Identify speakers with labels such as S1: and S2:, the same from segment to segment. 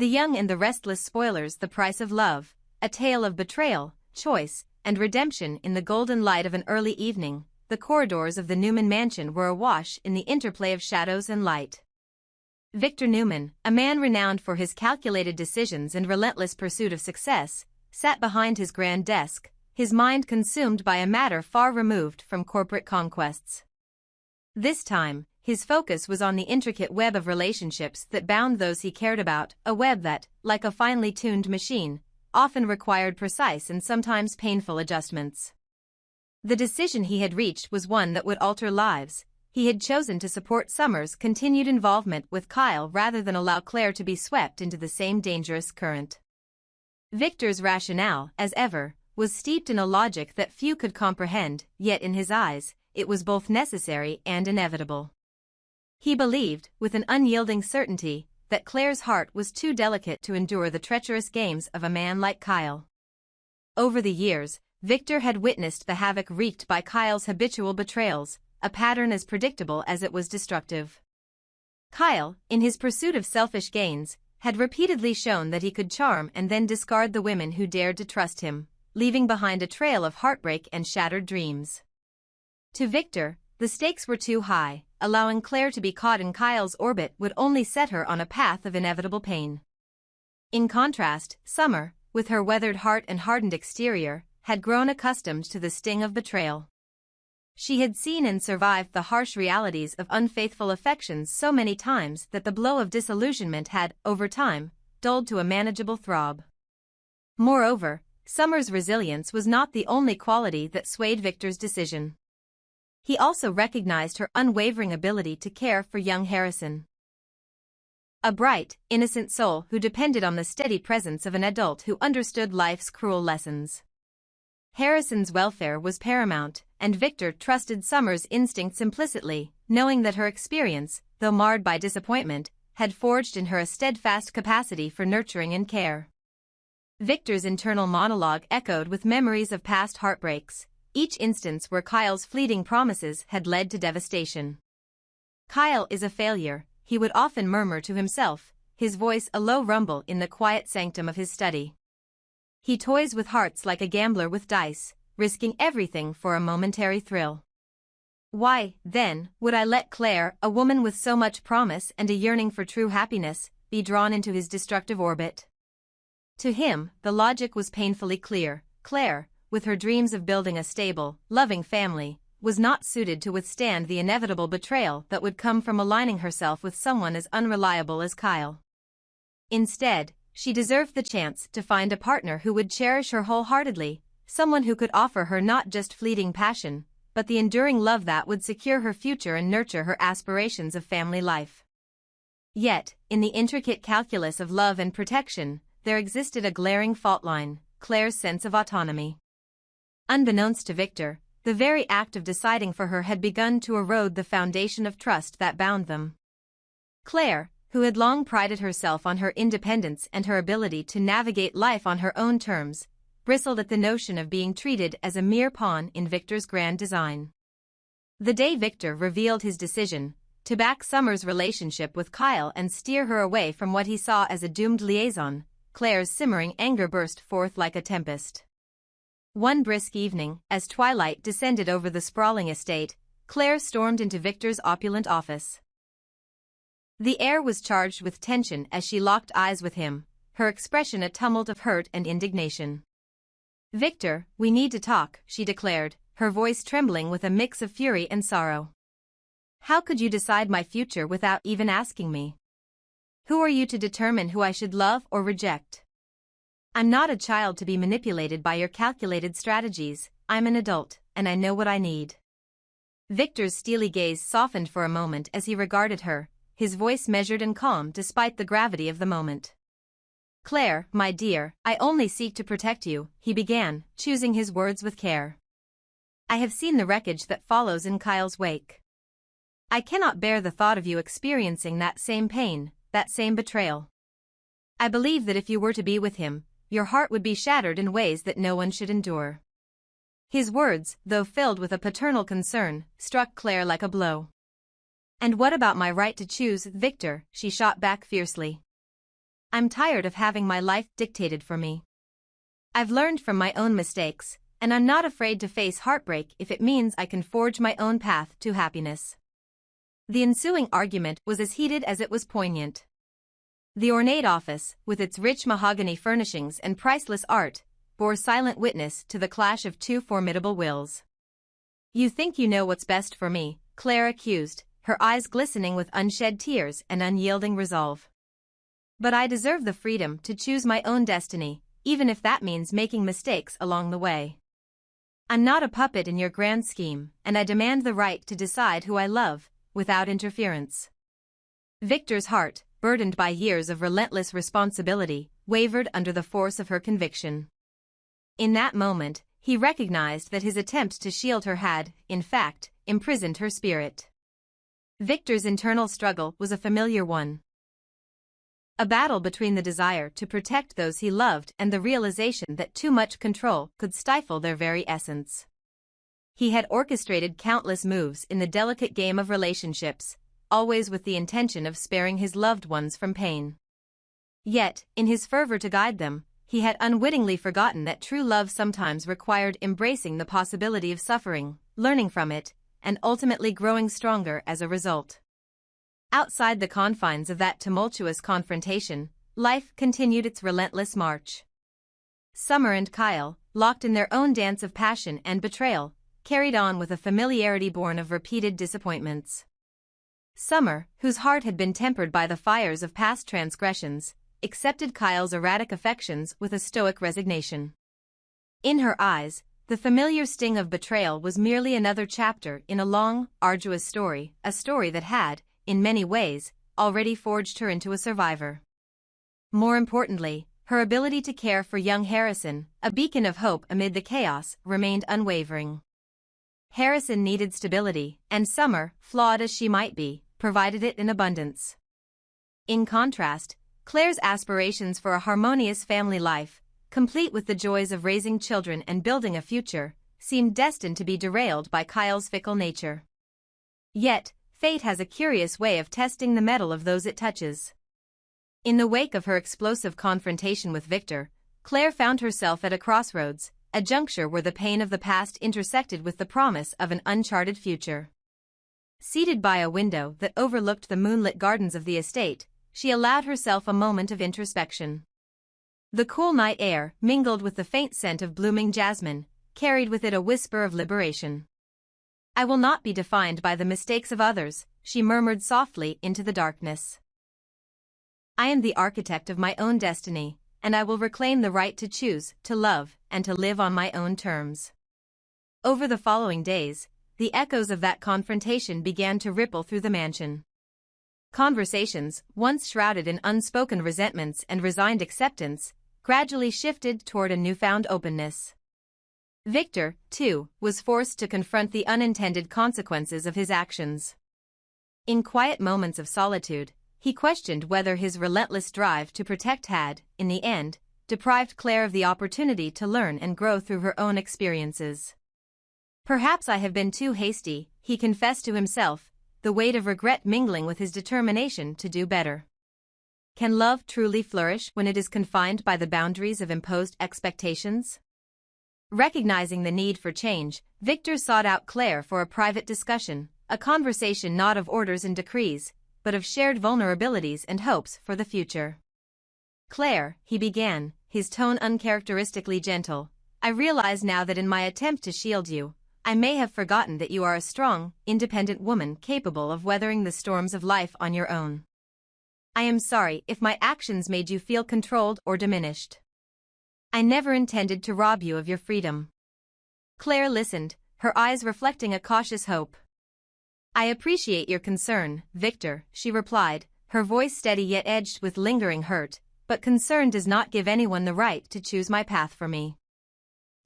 S1: The Young and the Restless spoilers The Price of Love, a tale of betrayal, choice, and redemption. In the golden light of an early evening, the corridors of the Newman mansion were awash in the interplay of shadows and light. Victor Newman, a man renowned for his calculated decisions and relentless pursuit of success, sat behind his grand desk, his mind consumed by a matter far removed from corporate conquests. This time, his focus was on the intricate web of relationships that bound those he cared about, a web that, like a finely tuned machine, often required precise and sometimes painful adjustments. The decision he had reached was one that would alter lives. He had chosen to support Summer's continued involvement with Kyle rather than allow Claire to be swept into the same dangerous current. Victor's rationale, as ever, was steeped in a logic that few could comprehend, yet in his eyes, it was both necessary and inevitable. He believed, with an unyielding certainty, that Claire's heart was too delicate to endure the treacherous games of a man like Kyle. Over the years, Victor had witnessed the havoc wreaked by Kyle's habitual betrayals, a pattern as predictable as it was destructive. Kyle, in his pursuit of selfish gains, had repeatedly shown that he could charm and then discard the women who dared to trust him, leaving behind a trail of heartbreak and shattered dreams. To Victor, the stakes were too high. Allowing Claire to be caught in Kyle's orbit would only set her on a path of inevitable pain. In contrast, Summer, with her weathered heart and hardened exterior, had grown accustomed to the sting of betrayal. She had seen and survived the harsh realities of unfaithful affections so many times that the blow of disillusionment had, over time, dulled to a manageable throb. Moreover, Summer's resilience was not the only quality that swayed Victor's decision. He also recognized her unwavering ability to care for young Harrison. A bright, innocent soul who depended on the steady presence of an adult who understood life's cruel lessons. Harrison's welfare was paramount, and Victor trusted Summer's instincts implicitly, knowing that her experience, though marred by disappointment, had forged in her a steadfast capacity for nurturing and care. Victor's internal monologue echoed with memories of past heartbreaks, each instance where Kyle's fleeting promises had led to devastation. "Kyle is a failure," he would often murmur to himself, his voice a low rumble in the quiet sanctum of his study. "He toys with hearts like a gambler with dice, risking everything for a momentary thrill. Why, then, would I let Claire, a woman with so much promise and a yearning for true happiness, be drawn into his destructive orbit?" To him, the logic was painfully clear. Claire, with her dreams of building a stable, loving family, was not suited to withstand the inevitable betrayal that would come from aligning herself with someone as unreliable as Kyle. Instead, she deserved the chance to find a partner who would cherish her wholeheartedly, someone who could offer her not just fleeting passion, but the enduring love that would secure her future and nurture her aspirations of family life. Yet, in the intricate calculus of love and protection, there existed a glaring fault line: Claire's sense of autonomy. Unbeknownst to Victor, the very act of deciding for her had begun to erode the foundation of trust that bound them. Claire, who had long prided herself on her independence and her ability to navigate life on her own terms, bristled at the notion of being treated as a mere pawn in Victor's grand design. The day Victor revealed his decision to back Summer's relationship with Kyle and steer her away from what he saw as a doomed liaison, Claire's simmering anger burst forth like a tempest. One brisk evening, as twilight descended over the sprawling estate, Claire stormed into Victor's opulent office. The air was charged with tension as she locked eyes with him, her expression a tumult of hurt and indignation. "Victor, we need to talk," she declared, her voice trembling with a mix of fury and sorrow. "How could you decide my future without even asking me? Who are you to determine who I should love or reject? I'm not a child to be manipulated by your calculated strategies. I'm an adult, and I know what I need." Victor's steely gaze softened for a moment as he regarded her, his voice measured and calm despite the gravity of the moment. "Claire, my dear, I only seek to protect you," he began, choosing his words with care. "I have seen the wreckage that follows in Kyle's wake. I cannot bear the thought of you experiencing that same pain, that same betrayal. I believe that if you were to be with him, your heart would be shattered in ways that no one should endure." His words, though filled with a paternal concern, struck Claire like a blow. "And what about my right to choose, Victor?" she shot back fiercely. I'm tired of having my life dictated for me. I've learned from my own mistakes, and I'm not afraid to face heartbreak if it means I can forge my own path to happiness." The ensuing argument was as heated as it was poignant. The ornate office, with its rich mahogany furnishings and priceless art, bore silent witness to the clash of two formidable wills. "You think you know what's best for me," Claire accused, her eyes glistening with unshed tears and unyielding resolve. "But I deserve the freedom to choose my own destiny, even if that means making mistakes along the way. I'm not a puppet in your grand scheme, and I demand the right to decide who I love, without interference." Victor's heart, burdened by years of relentless responsibility, wavered under the force of her conviction. In that moment, he recognized that his attempt to shield her had, in fact, imprisoned her spirit. Victor's internal struggle was a familiar one. A battle between the desire to protect those he loved and the realization that too much control could stifle their very essence. He had orchestrated countless moves in the delicate game of relationships, always with the intention of sparing his loved ones from pain. Yet, in his fervor to guide them, he had unwittingly forgotten that true love sometimes required embracing the possibility of suffering, learning from it, and ultimately growing stronger as a result. Outside the confines of that tumultuous confrontation, life continued its relentless march. Summer and Kyle, locked in their own dance of passion and betrayal, carried on with a familiarity born of repeated disappointments. Summer, whose heart had been tempered by the fires of past transgressions, accepted Kyle's erratic affections with a stoic resignation. In her eyes, the familiar sting of betrayal was merely another chapter in a long, arduous story, a story that had, in many ways, already forged her into a survivor. More importantly, her ability to care for young Harrison, a beacon of hope amid the chaos, remained unwavering. Harrison needed stability, and Summer, flawed as she might be, provided it in abundance. In contrast, Claire's aspirations for a harmonious family life, complete with the joys of raising children and building a future, seemed destined to be derailed by Kyle's fickle nature. Yet, fate has a curious way of testing the mettle of those it touches. In the wake of her explosive confrontation with Victor, Claire found herself at a crossroads, a juncture where the pain of the past intersected with the promise of an uncharted future. Seated by a window that overlooked the moonlit gardens of the estate, she allowed herself a moment of introspection. The cool night air, mingled with the faint scent of blooming jasmine, carried with it a whisper of liberation. "I will not be defined by the mistakes of others," she murmured softly into the darkness. "I am the architect of my own destiny, and I will reclaim the right to choose, to love, and to live on my own terms." Over the following days, the echoes of that confrontation began to ripple through the mansion. Conversations, once shrouded in unspoken resentments and resigned acceptance, gradually shifted toward a newfound openness. Victor, too, was forced to confront the unintended consequences of his actions. In quiet moments of solitude, he questioned whether his relentless drive to protect had, in the end, deprived Claire of the opportunity to learn and grow through her own experiences. "Perhaps I have been too hasty," he confessed to himself, the weight of regret mingling with his determination to do better. Can love truly flourish when it is confined by the boundaries of imposed expectations? Recognizing the need for change, Victor sought out Claire for a private discussion, a conversation not of orders and decrees, but of shared vulnerabilities and hopes for the future. "Claire," he began, his tone uncharacteristically gentle, "I realize now that in my attempt to shield you, I may have forgotten that you are a strong, independent woman capable of weathering the storms of life on your own. I am sorry if my actions made you feel controlled or diminished. I never intended to rob you of your freedom." Claire listened, her eyes reflecting a cautious hope. "I appreciate your concern, Victor," she replied, her voice steady yet edged with lingering hurt, "but concern does not give anyone the right to choose my path for me.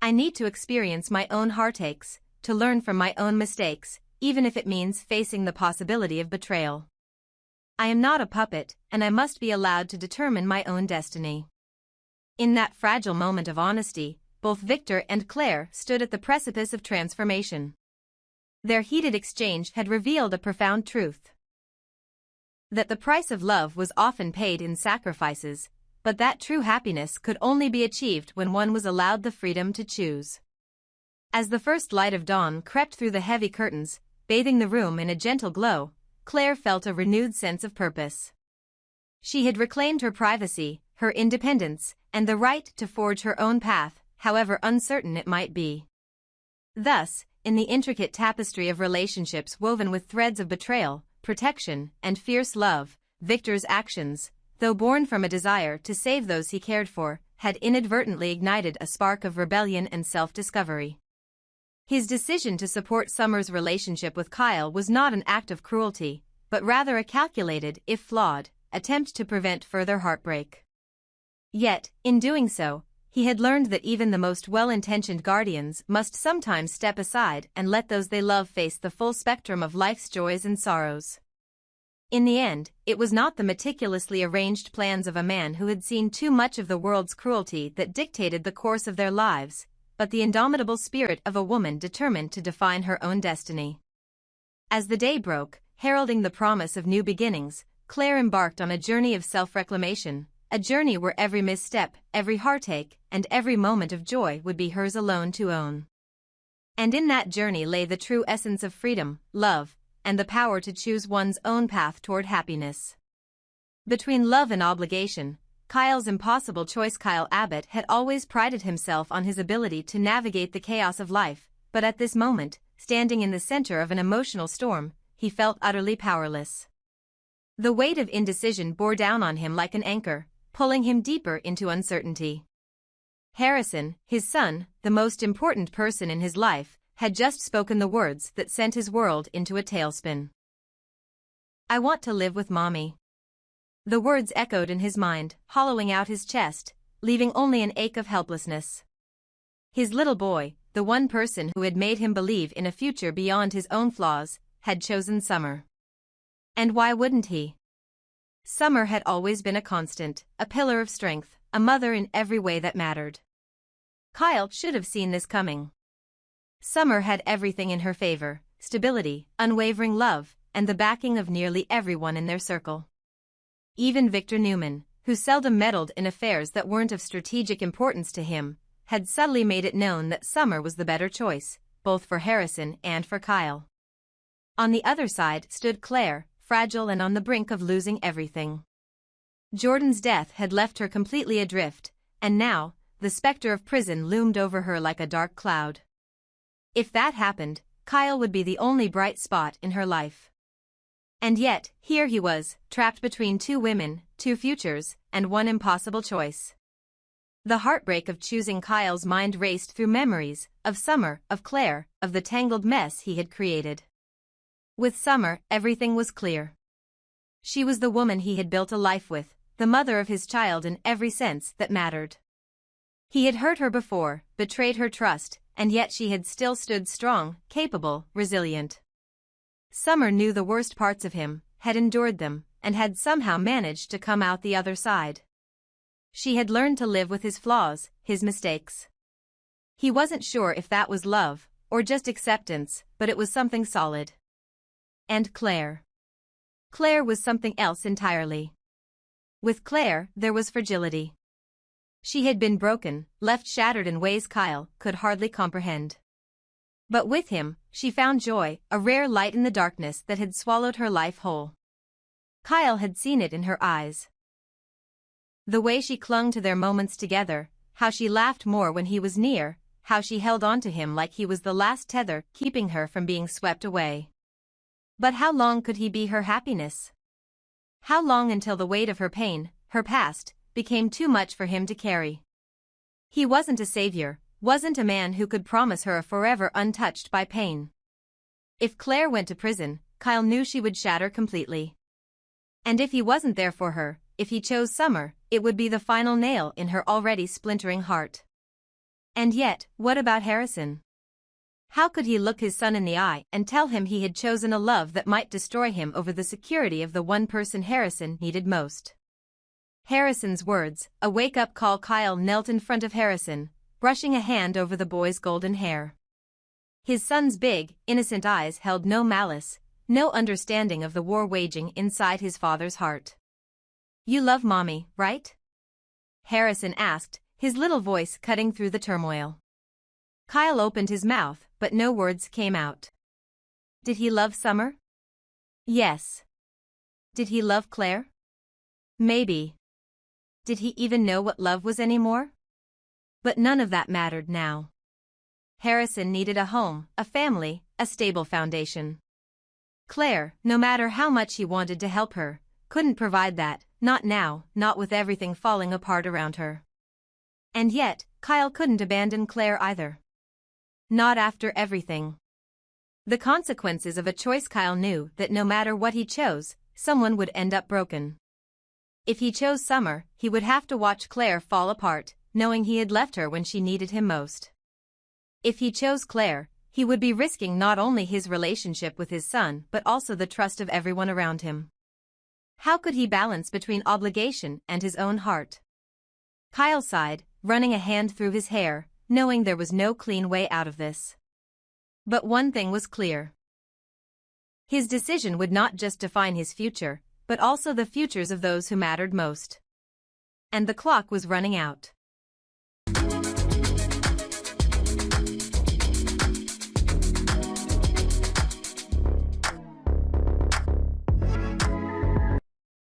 S1: I need to experience my own heartaches, to learn from my own mistakes, even if it means facing the possibility of betrayal. I am not a puppet, and I must be allowed to determine my own destiny." In that fragile moment of honesty, both Victor and Claire stood at the precipice of transformation. Their heated exchange had revealed a profound truth. That the price of love was often paid in sacrifices, but that true happiness could only be achieved when one was allowed the freedom to choose. As the first light of dawn crept through the heavy curtains, bathing the room in a gentle glow, Claire felt a renewed sense of purpose. She had reclaimed her privacy, her independence, and the right to forge her own path, however uncertain it might be. Thus, in the intricate tapestry of relationships woven with threads of betrayal, protection, and fierce love, Victor's actions, though born from a desire to save those he cared for, had inadvertently ignited a spark of rebellion and self-discovery. His decision to support Summer's relationship with Kyle was not an act of cruelty, but rather a calculated, if flawed, attempt to prevent further heartbreak. Yet, in doing so, he had learned that even the most well-intentioned guardians must sometimes step aside and let those they love face the full spectrum of life's joys and sorrows. In the end, it was not the meticulously arranged plans of a man who had seen too much of the world's cruelty that dictated the course of their lives, but the indomitable spirit of a woman determined to define her own destiny. As the day broke, heralding the promise of new beginnings, Claire embarked on a journey of self-reclamation, a journey where every misstep, every heartache, and every moment of joy would be hers alone to own. And in that journey lay the true essence of freedom, love, and the power to choose one's own path toward happiness. Between love and obligation, Kyle's impossible choice. Kyle Abbott had always prided himself on his ability to navigate the chaos of life, but at this moment, standing in the center of an emotional storm, he felt utterly powerless. The weight of indecision bore down on him like an anchor, pulling him deeper into uncertainty. Harrison, his son, the most important person in his life, had just spoken the words that sent his world into a tailspin. "I want to live with Mommy." The words echoed in his mind, hollowing out his chest, leaving only an ache of helplessness. His little boy, the one person who had made him believe in a future beyond his own flaws, had chosen Summer. And why wouldn't he? Summer had always been a constant, a pillar of strength, a mother in every way that mattered. Kyle should have seen this coming. Summer had everything in her favor: stability, unwavering love, and the backing of nearly everyone in their circle. Even Victor Newman, who seldom meddled in affairs that weren't of strategic importance to him, had subtly made it known that Summer was the better choice, both for Harrison and for Kyle. On the other side stood Claire, fragile and on the brink of losing everything. Jordan's death had left her completely adrift, and now, the specter of prison loomed over her like a dark cloud. If that happened, Kyle would be the only bright spot in her life. And yet, here he was, trapped between two women, two futures, and one impossible choice. The heartbreak of choosing Kyle's mind raced through memories, of Summer, of Claire, of the tangled mess he had created. With Summer, everything was clear. She was the woman he had built a life with, the mother of his child in every sense that mattered. He had hurt her before, betrayed her trust, and yet she had still stood strong, capable, resilient. Summer knew the worst parts of him, had endured them, and had somehow managed to come out the other side. She had learned to live with his flaws, his mistakes. He wasn't sure if that was love, or just acceptance, but it was something solid. And Claire. Claire was something else entirely. With Claire, there was fragility. She had been broken, left shattered in ways Kyle could hardly comprehend. But with him, she found joy, a rare light in the darkness that had swallowed her life whole. Kyle had seen it in her eyes. The way she clung to their moments together, how she laughed more when he was near, how she held on to him like he was the last tether keeping her from being swept away. But how long could he be her happiness? How long until the weight of her pain, her past, became too much for him to carry? He wasn't a savior, wasn't a man who could promise her a forever untouched by pain. If Claire went to prison, Kyle knew she would shatter completely. And if he wasn't there for her, if he chose Summer, it would be the final nail in her already splintering heart. And yet, what about Harrison? How could he look his son in the eye and tell him he had chosen a love that might destroy him over the security of the one person Harrison needed most? Harrison's words, a wake-up call. Kyle knelt in front of Harrison, brushing a hand over the boy's golden hair. His son's big, innocent eyes held no malice, no understanding of the war waging inside his father's heart. "You love Mommy, right?" Harrison asked, his little voice cutting through the turmoil. Kyle opened his mouth, but no words came out. Did he love Summer? Yes. Did he love Claire? Maybe. Did he even know what love was anymore? But none of that mattered now. Harrison needed a home, a family, a stable foundation. Claire, no matter how much he wanted to help her, couldn't provide that, not now, not with everything falling apart around her. And yet, Kyle couldn't abandon Claire either. Not after everything. The consequences of a choice. Kyle knew that no matter what he chose, someone would end up broken. If he chose Summer, he would have to watch Claire fall apart, knowing he had left her when she needed him most. If he chose Claire, he would be risking not only his relationship with his son but also the trust of everyone around him. How could he balance between obligation and his own heart? Kyle sighed, running a hand through his hair, knowing there was no clean way out of this. But one thing was clear. His decision would not just define his future, but also the futures of those who mattered most. And the clock was running out.